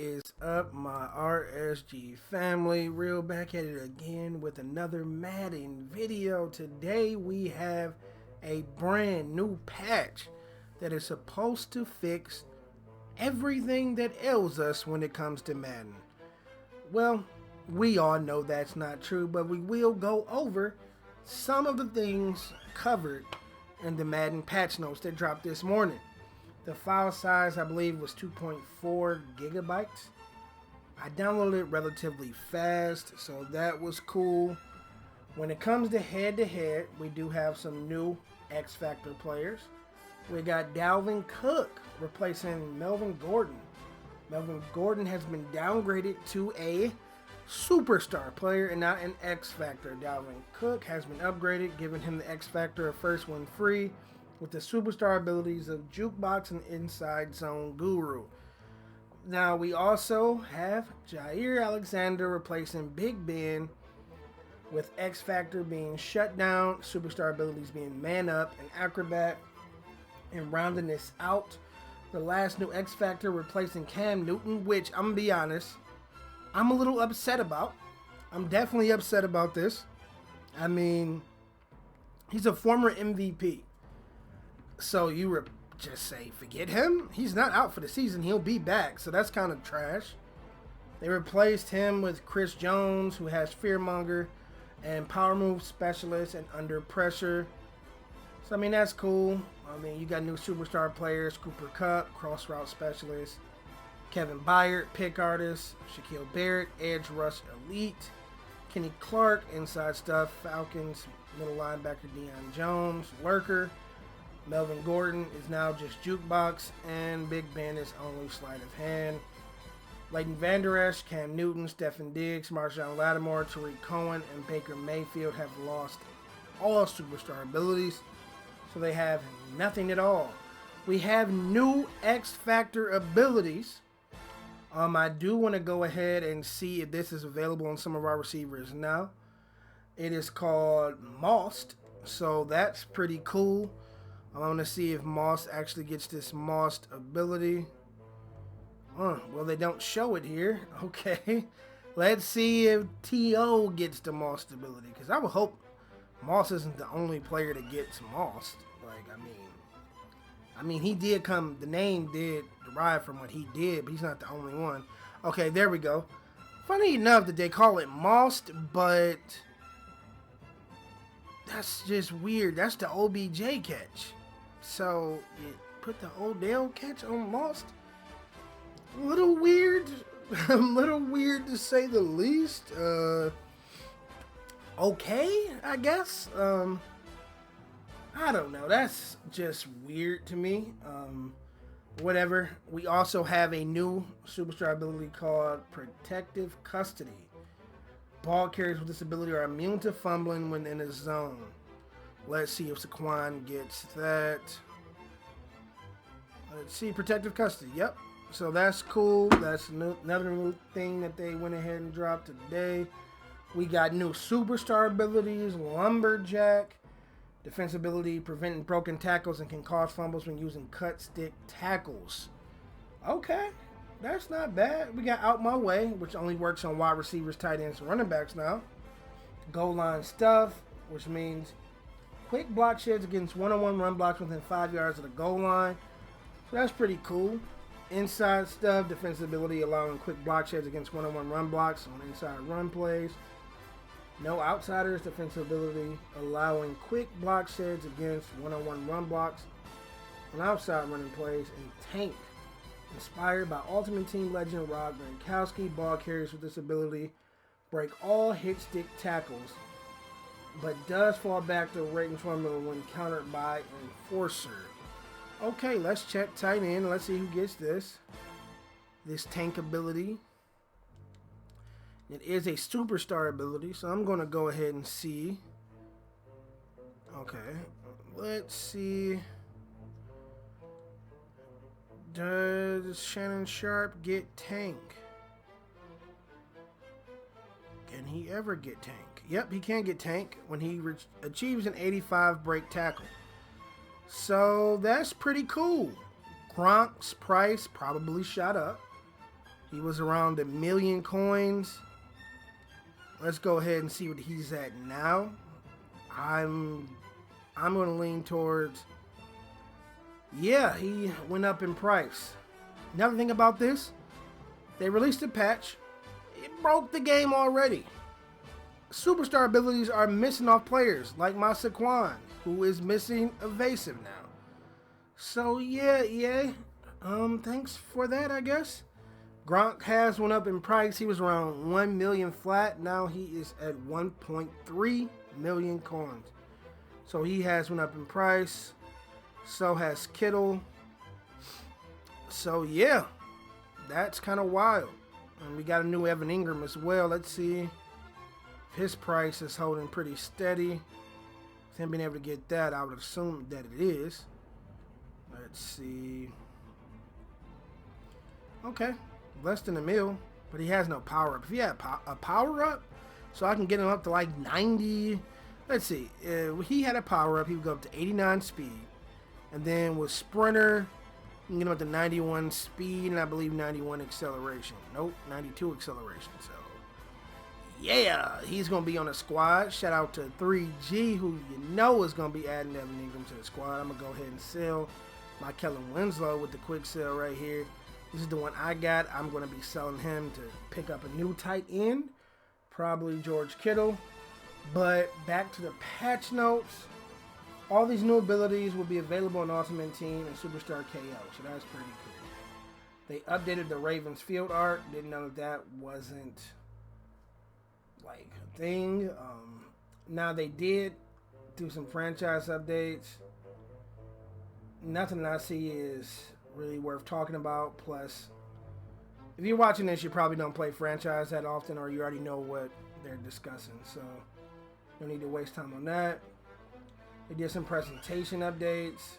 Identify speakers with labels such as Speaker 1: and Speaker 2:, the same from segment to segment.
Speaker 1: is up, my RSG family? Real back at it again with another Madden video. Today we have a brand new patch that is supposed to fix everything that ails us when it comes to Madden. Well, we all know that's not true, but we will go over some of the things covered in the Madden patch notes that dropped this morning. The file size, I believe, was 2.4 gigabytes. I downloaded it relatively fast, so that was cool. When it comes to head-to-head, we do have some new X Factor players. We got Dalvin Cook replacing Melvin Gordon. Melvin Gordon has been downgraded to a superstar player and not an X Factor. Dalvin Cook has been upgraded, giving him the X Factor of first one free, with the superstar abilities of Jukebox and Inside Zone Guru. Now we also have Jair Alexander replacing Big Ben, with X Factor being Shut Down, superstar abilities being Man Up and Acrobat. And rounding this out, the last new X Factor replacing Cam Newton, which I'm gonna be honest, I'm a little upset about. I'm definitely upset about this. I mean, he's a former MVP. So you just say, forget him? He's not out for the season. He'll be back. So that's kind of trash. They replaced him with Chris Jones, who has Fearmonger and Power Move Specialist and Under Pressure. So, I mean, that's cool. I mean, you got new superstar players, Cooper Kupp, Cross Route Specialist, Kevin Byard, Pick Artist, Shaquille Barrett, Edge Rush Elite, Kenny Clark, Inside Stuff, Falcons, Middle Linebacker Deion Jones, Lurker. Melvin Gordon is now just Jukebox, and Big Ben is only Sleight of Hand. Leighton Vander Esch, Cam Newton, Stephen Diggs, Marshawn Lattimore, Tariq Cohen, and Baker Mayfield have lost all superstar abilities, so they have nothing at all. We have new X Factor abilities. I do want to go ahead and see if this is available on some of our receivers now. It is called Most, so that's pretty cool. I want to see if Moss actually gets this Moss ability. Well, they don't show it here. Okay. Let's see if T.O. gets the Moss ability. Because I would hope Moss isn't the only player that gets Moss. Like, I mean, he did come, the name did derive from what he did, but he's not the only one. Okay, there we go. Funny enough that they call it Moss, but that's just weird. That's the OBJ catch. So, you put the Odell catch on Lost? A little weird. A little weird to say the least. Okay, I guess. I don't know. That's just weird to me. Whatever. We also have a new superstar ability called Protective Custody. Ball carriers with this ability are immune to fumbling when in a zone. Let's see if Saquon gets that. Let's see, Protective Custody. Yep. So that's cool. That's another new thing that they went ahead and dropped today. We got new superstar abilities. Lumberjack. Defense ability, preventing broken tackles and can cause fumbles when using cut stick tackles. Okay. That's not bad. We got Out My Way, which only works on wide receivers, tight ends, and running backs now. Goal line stuff, which means quick block sheds against one-on-one run blocks within 5 yards of the goal line. So that's pretty cool. Inside stuff, defensive ability allowing quick block sheds against one-on-one run blocks on inside run plays. No outsiders, defensive ability allowing quick block sheds against one-on-one run blocks on outside running plays. And Tank, inspired by Ultimate Team legend Rob Gronkowski, ball carriers with this ability break all hit stick tackles, but does fall back to Rating's formula when countered by Enforcer. Okay, let's check tight end. Let's see who gets this. This Tank ability. It is a superstar ability, so I'm going to go ahead and see. Okay, let's see. Does Shannon Sharp get Tank? Can he ever get Tank? Yep, he can get Tank when he achieves an 85 break tackle. So that's pretty cool. Gronk's price probably shot up. He was around 1,000,000 coins. Let's go ahead and see what he's at now. I'm going to lean towards, yeah, he went up in price. Another thing about this, they released a patch. It broke the game already. Superstar abilities are missing off players like my Saquon, who is missing evasive now. So yeah, thanks for that, I guess. Gronk has went up in price. He was around 1 million flat. Now he is at 1.3 million coins. So he has went up in price. So has Kittle. So yeah, that's kind of wild. And we got a new Evan Ingram as well. Let's see if his price is holding pretty steady. With him being able to get that, I would assume that it is. Let's see. Okay, less than a mil, but he has no power up. If he had a power up, so I can get him up to like 90. Let's see. If he had a power up, he would go up to 89 speed. And then with Sprinter, you can get him up to 91 speed and I believe 91 acceleration. Nope, 92 acceleration. So, yeah, he's going to be on the squad. Shout out to 3G, who you know is going to be adding Evan Ingram to the squad. I'm going to go ahead and sell my Kellen Winslow with the quick sell right here. This is the one I got. I'm going to be selling him to pick up a new tight end. Probably George Kittle. But back to the patch notes. All these new abilities will be available in Ultimate Team and Superstar KO. So that's pretty cool. They updated the Ravens field art. Didn't know that wasn't like a thing. Now they did do some franchise updates. Nothing that I see is really worth talking about. Plus, if you're watching this, you probably don't play franchise that often, or you already know what they're discussing. So, no need to waste time on that. They did some presentation updates.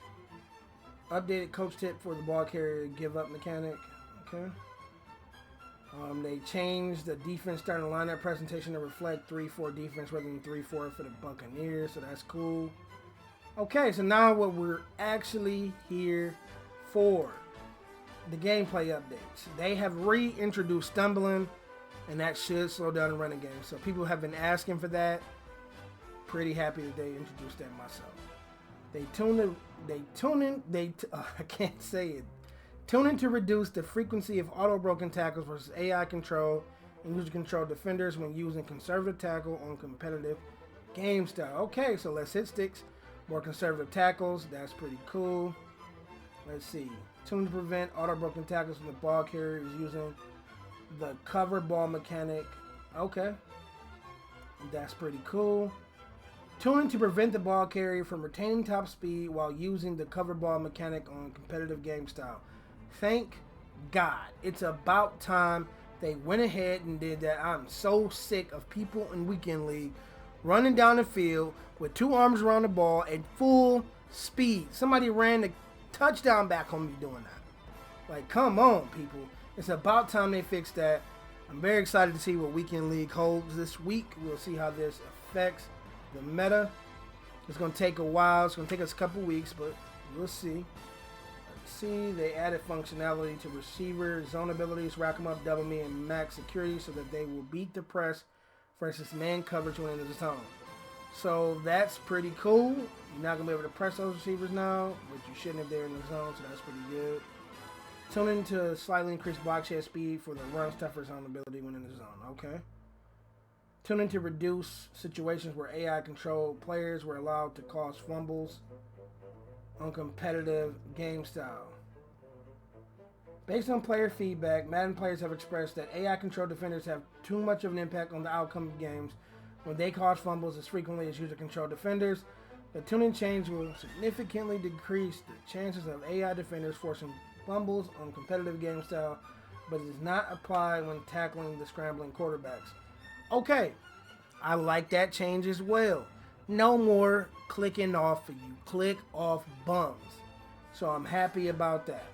Speaker 1: Updated coach tip for the ball carrier give up mechanic. Okay. They changed the defense starting lineup presentation to reflect 3-4 defense rather than 3-4 for the Buccaneers. So that's cool. Okay, so now what we're actually here for, the gameplay updates. They have reintroduced stumbling, and that should slow down the running game. So people have been asking for that. Pretty happy that they introduced that myself. I can't say it. Tuning to reduce the frequency of auto broken tackles versus AI control and user control defenders when using conservative tackle on competitive game style. Okay, so less hit sticks, more conservative tackles. That's pretty cool. Let's see. Tune to prevent auto broken tackles from the ball carrier is using the cover ball mechanic. Okay. That's pretty cool. Tuning to prevent the ball carrier from retaining top speed while using the cover ball mechanic on competitive game style. Thank God. It's about time they went ahead and did that. I'm so sick of people in Weekend League running down the field with two arms around the ball at full speed. Somebody ran the touchdown back on me doing that. Like, come on, people. It's about time they fix that. I'm very excited to see what Weekend League holds this week. We'll see how this affects the meta. It's going to take a while. It's going to take us a couple weeks, but we'll see. Let's see. They added functionality to receiver zone abilities, rack them up, double me, and max security so that they will beat the press versus man coverage when in the zone. So that's pretty cool. You're not going to be able to press those receivers now, but you shouldn't if they're in the zone, so that's pretty good. Tune in to slightly increase block shed speed for the run stuffer zone ability when in the zone. Okay. Tune in to reduce situations where AI controlled players were allowed to cause fumbles on competitive game style. Based on player feedback, Madden players have expressed that AI controlled defenders have too much of an impact on the outcome of games when they cause fumbles as frequently as user controlled defenders. The tuning change will significantly decrease the chances of AI defenders forcing fumbles on competitive game style, but it does not apply when tackling the scrambling quarterbacks. Okay, I like that change as well. No more clicking off for you. Click off bums. So I'm happy about that.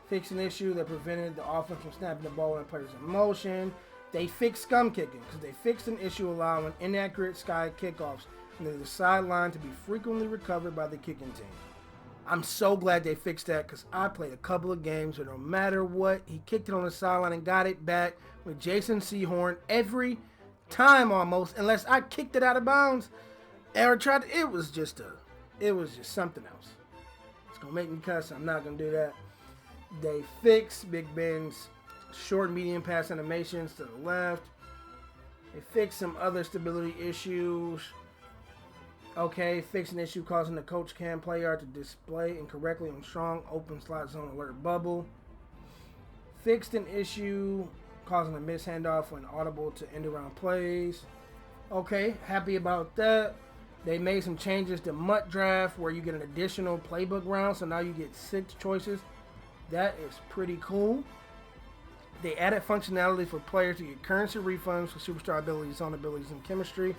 Speaker 1: Fixed an issue that prevented the offense from snapping the ball when players in motion. They fixed scum kicking because they fixed an issue allowing inaccurate sky kickoffs near the sideline to be frequently recovered by the kicking team. I'm so glad they fixed that because I played a couple of games where no matter what, he kicked it on the sideline and got it back with Jason Sehorn every time almost, unless I kicked it out of bounds or tried to, it was just something else. It's going to make me cuss. I'm not going to do that. They fixed Big Ben's short and medium pass animations to the left. They fixed some other stability issues. Okay, fixed an issue causing the coach cam player to display incorrectly on strong open slot zone alert bubble. Fixed an issue causing a missed handoff when audible to end around plays. Okay, happy about that. They made some changes to MUT Draft where you get an additional playbook round, so now you get 6 choices. That is pretty cool. They added functionality for players to get currency refunds for superstar abilities, zone abilities, and chemistry.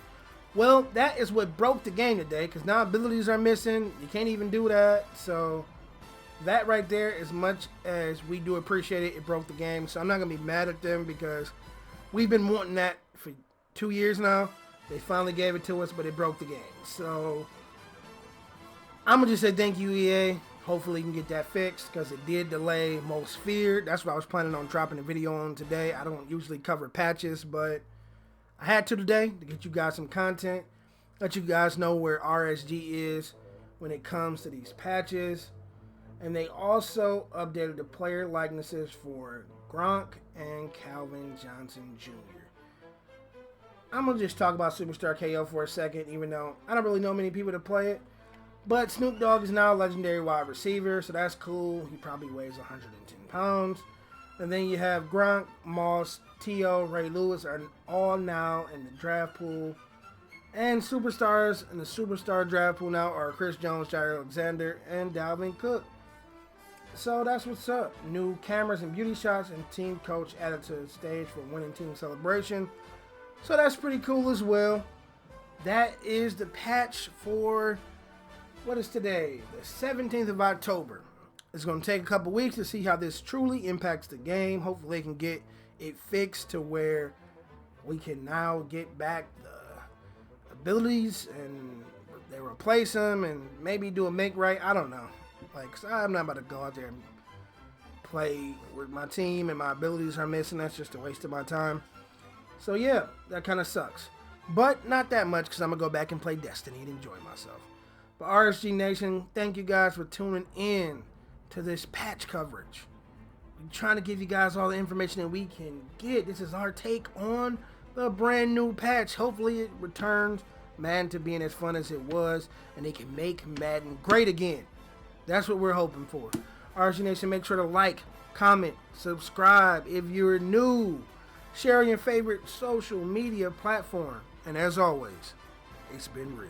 Speaker 1: Well, that is what broke the game today, because now abilities are missing. You can't even do that. So that right there, as much as we do appreciate it, it broke the game. So I'm not going to be mad at them because we've been wanting that for 2 years now. They finally gave it to us, but it broke the game. So I'm going to just say thank you, EA. Hopefully you can get that fixed because it did delay Most Feared. That's what I was planning on dropping a video on today. I don't usually cover patches, but I had to today to get you guys some content, let you guys know where RSG is when it comes to these patches. And they also updated the player likenesses for Gronk and Calvin Johnson Jr. I'm going to just talk about Superstar KO for a second, even though I don't really know many people to play it. But Snoop Dogg is now a legendary wide receiver, so that's cool. He probably weighs 110 pounds. And then you have Gronk, Moss, T.O., Ray Lewis are all now in the draft pool. And superstars in the superstar draft pool now are Chris Jones, Jair Alexander, and Dalvin Cook. So that's what's up. New cameras and beauty shots and team coach added to the stage for winning team celebration. So that's pretty cool as well. That is the patch for, what is today? The 17th of October. It's going to take a couple weeks to see how this truly impacts the game. Hopefully they can get it fixed to where we can now get back the abilities and they replace them and maybe do a make right. I don't know. Like, I'm not about to go out there and play with my team and my abilities are missing. That's just a waste of my time. So yeah, that kind of sucks. But not that much because I'm going to go back and play Destiny and enjoy myself. But RSG Nation, thank you guys for tuning in to this patch coverage. We're trying to give you guys all the information that we can get. This is our take on the brand new patch. Hopefully it returns Madden to being as fun as it was and they can make Madden great again. That's what we're hoping for. RSG Nation, make sure to like, comment, subscribe if you're new. Share on your favorite social media platform. And as always, it's been real.